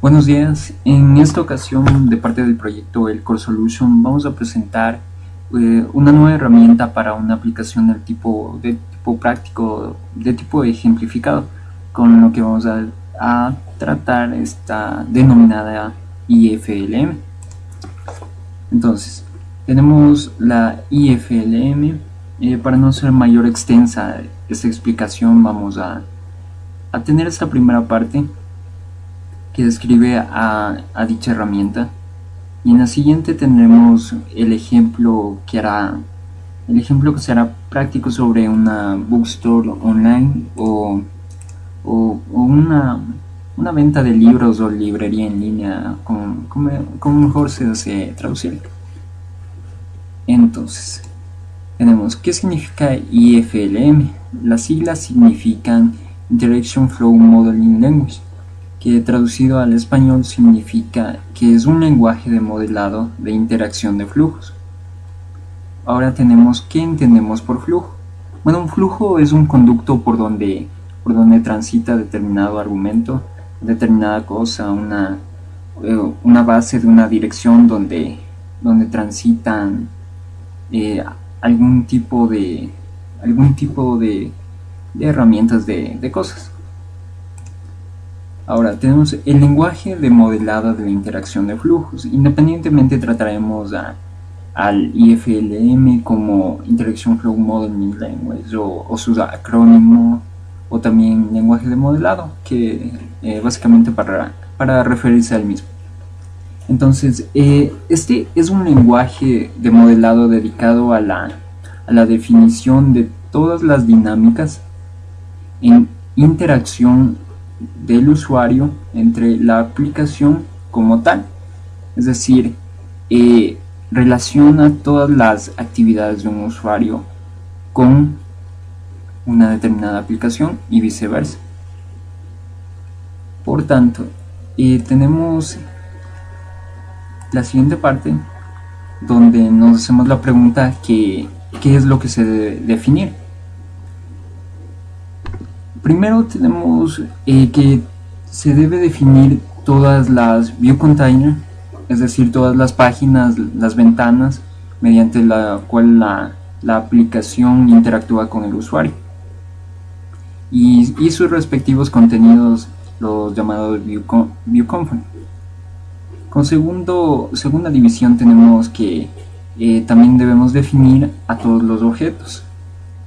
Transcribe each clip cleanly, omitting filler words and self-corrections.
Buenos días, en esta ocasión de parte del proyecto El Core Solution vamos a presentar una nueva herramienta para una aplicación de tipo práctico, de tipo ejemplificado, con lo que vamos a tratar esta denominada IFLM. Entonces, tenemos la IFLM. Para no ser mayor extensa esta explicación, vamos a tener esta primera parte que describe a dicha herramienta, y en la siguiente tendremos el ejemplo que será práctico sobre una bookstore online o una venta de libros o librería en línea, como mejor se desee traducir. Entonces, tenemos ¿qué significa IFLM? Las siglas significan Interaction Flow Modeling Language, que traducido al español significa que es un lenguaje de modelado de interacción de flujos. Ahora tenemos ¿qué entendemos por flujo? Bueno, un flujo es un conducto por donde transita determinado argumento, determinada cosa, una base de una dirección donde transitan algún tipo de herramientas de cosas. Ahora tenemos el lenguaje de modelado de la interacción de flujos. Independientemente trataremos al IFLM como Interaction Flow Modeling Language o su acrónimo, o también lenguaje de modelado, que básicamente para referirse al mismo. Entonces, este es un lenguaje de modelado dedicado a la definición de todas las dinámicas en interacción del usuario entre la aplicación como tal, es decir, relaciona todas las actividades de un usuario con una determinada aplicación y viceversa. Por tanto, tenemos la siguiente parte donde nos hacemos la pregunta ¿qué es lo que se debe definir? Primero tenemos que se debe definir todas las view container, es decir, todas las páginas, las ventanas mediante la cual la aplicación interactúa con el usuario, y sus respectivos contenidos, los llamados view component. Con segunda división tenemos que también debemos definir a todos los objetos.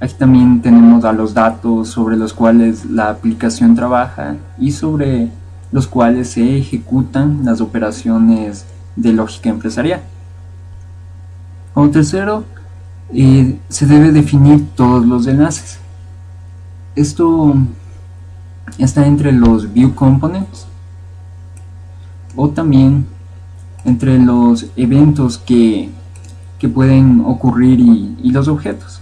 Aquí también tenemos a los datos sobre los cuales la aplicación trabaja y sobre los cuales se ejecutan las operaciones de lógica empresarial. Como tercero, se debe definir todos los enlaces. Esto está entre los view components o también entre los eventos que pueden ocurrir y los objetos.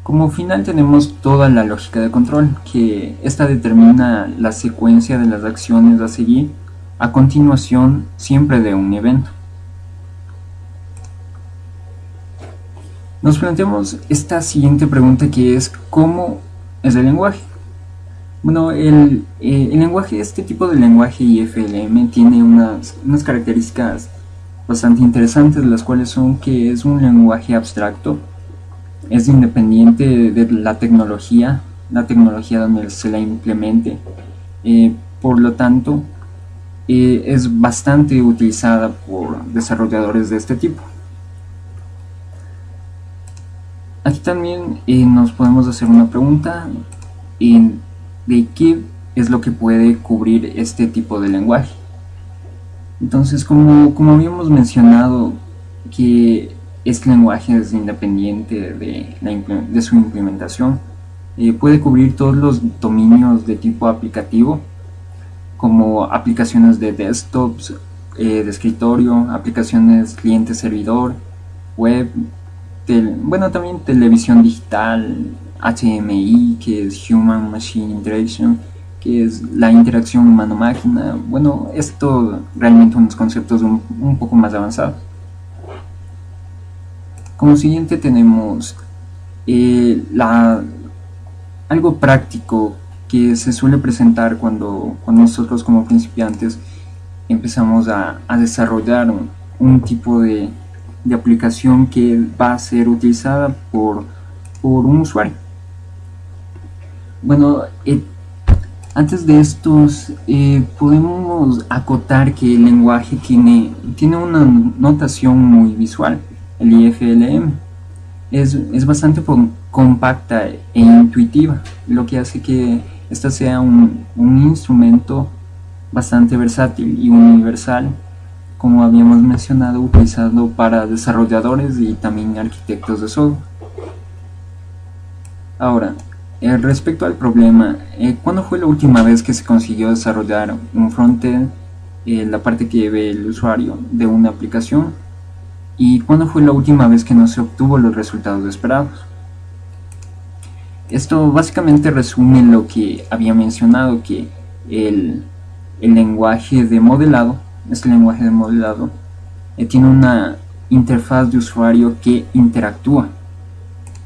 Como final tenemos toda la lógica de control, que esta determina la secuencia de las acciones a seguir a continuación siempre de un evento. Nos planteamos esta siguiente pregunta, que es ¿cómo es el lenguaje? Bueno, el lenguaje, este tipo de lenguaje IFLM tiene unas características bastante interesantes, las cuales son que es un lenguaje abstracto, es independiente de la tecnología donde se la implemente, por lo tanto es bastante utilizada por desarrolladores de este tipo. Aquí también nos podemos hacer una pregunta de qué es lo que puede cubrir este tipo de lenguaje. Entonces, como habíamos mencionado, que este lenguaje es independiente de su implementación, puede cubrir todos los dominios de tipo aplicativo, como aplicaciones de desktops, de escritorio, aplicaciones cliente-servidor, web, también televisión digital, HMI, que es Human Machine Interaction, que es la interacción humano-máquina. Bueno, esto realmente unos conceptos un poco más avanzados. Como siguiente tenemos algo práctico que se suele presentar cuando nosotros como principiantes empezamos a desarrollar un tipo de aplicación que va a ser utilizada por un usuario. Bueno, antes de estos podemos acotar que el lenguaje tiene una notación muy visual. El IFLM es bastante compacta e intuitiva, lo que hace que esta sea un instrumento bastante versátil y universal, como habíamos mencionado, utilizado para desarrolladores y también arquitectos de software. Ahora, respecto al problema, ¿cuándo fue la última vez que se consiguió desarrollar un frontend, la parte que ve el usuario de una aplicación? ¿Y cuándo fue la última vez que no se obtuvo los resultados esperados? Esto básicamente resume lo que había mencionado, que el lenguaje de modelado, tiene una interfaz de usuario que interactúa,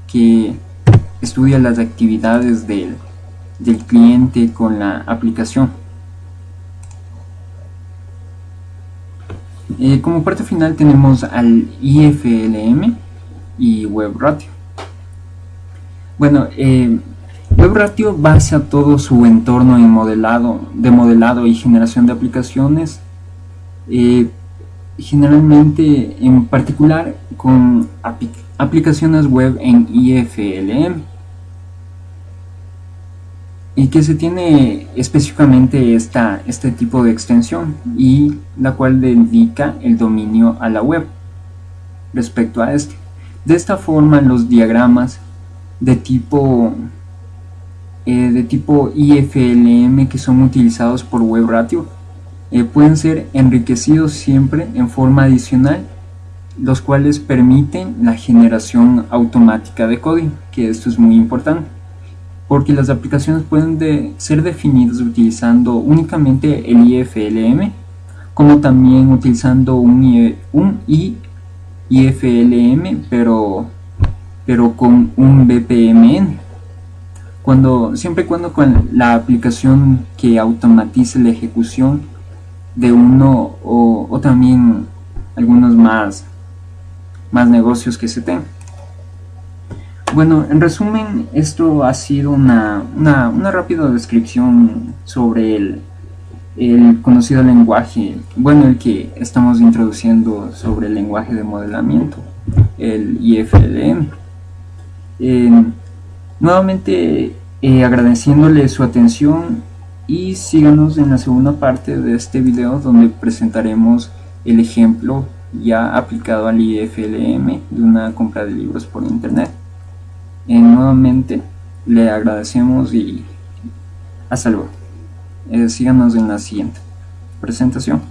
que estudia las actividades del cliente con la aplicación. Como parte final tenemos al IFLM y WebRatio. Bueno, WebRatio basa todo su entorno de modelado y generación de aplicaciones, generalmente en particular con aplicaciones web en IFLM, y que se tiene específicamente este tipo de extensión, y la cual dedica el dominio a la web respecto a este. De esta forma, los diagramas de tipo IFLM que son utilizados por WebRatio pueden ser enriquecidos siempre en forma adicional, los cuales permiten la generación automática de código, que esto es muy importante, porque las aplicaciones pueden ser definidas utilizando únicamente el IFLM, como también utilizando un IFLM, pero con un BPMN, siempre y cuando con la aplicación que automatice la ejecución de uno o también algunos más negocios que se tengan. Bueno, en resumen, esto ha sido una rápida descripción sobre el conocido lenguaje, el que estamos introduciendo sobre el lenguaje de modelamiento, el IFLM. Nuevamente agradeciéndole su atención, y síganos en la segunda parte de este video, donde presentaremos el ejemplo ya aplicado al IFLM de una compra de libros por internet. Nuevamente le agradecemos y hasta luego. Síganos en la siguiente presentación.